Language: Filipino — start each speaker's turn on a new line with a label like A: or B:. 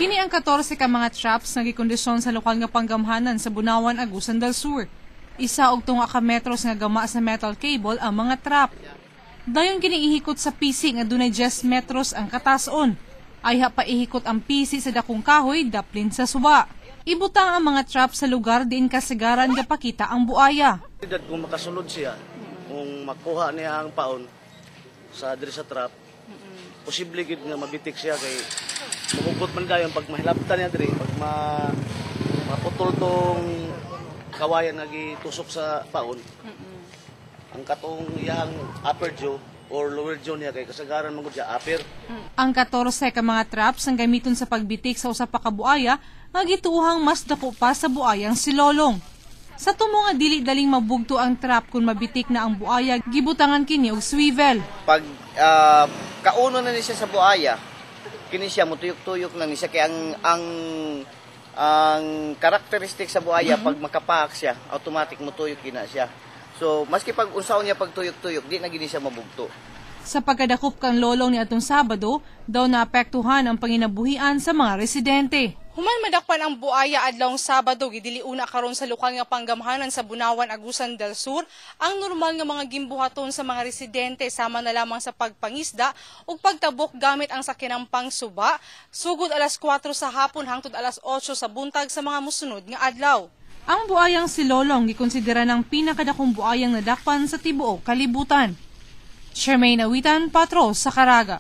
A: Kini ang 14 ka mga traps nga gikondisyon sa lokal nga panggamhanan sa Bunawan, Agusan del Sur. Isa og tunga ka metros nga gama sa metal cable ang mga trap. Dayon kini ihikot sa pisi nga dunay 10 metros ang katason. Ayha pa ihikot ang pisi sa dakong kahoy daplin sa suba. Ibutang ang mga trap sa lugar diin kasagaran nga pakita ang buaya.
B: Kung makasulod siya, kung makuha niya ang paon sa diri sa trap, posible gid nga mabitik siya kay mahugot man dayon pag mahilabtan niya diri, pag maputol tong kawayan nga gitusok sa paon. Ang katong iyang upper jaw or lower jaw niya kay kasagaran man gud siya upper.
A: Ang 14 ka mga traps ang gamiton sa pagbitik sa usa pa ka buaya nga gituohang mas dako pa sa buayang si Lolong. Sa tumo nga dili daling mabugto ang trap kung mabitik na ang buaya, gibutangan kini og swivel.
C: Pag kauno na ni siya sa buaya, kini siya mutuyok-tuyok na ni siya kay ang karakteristik sa buaya pag makapaak siya, automatic mutuyok kina siya. So maski pag unsaon niya pag tuyok-tuyok, di na gini siya mabugto.
A: Sa pagkadakop kang Lolong ni atong Sabado, daw naapektuhan ang panginabuhian sa mga residente. Human madakpan ang buaya adlawng Sabado, gidiliuna karon sa lokal nga panggamhanan sa Bunawan, Agusan del Sur, ang normal nga mga gimbuhaton sa mga residente sama na lamang sa pagpangisda ug pagtabok gamit ang sakinang pangsuba, sugod alas 4 sa hapon hangtod alas 8 sa buntag sa mga mosunod nga adlaw. Ang buayang si Lolong gikonsidera ng pinakadakong buayang nadakpan sa tibuok kalibutan. Charmaine Awitan, Patrol sa Caraga.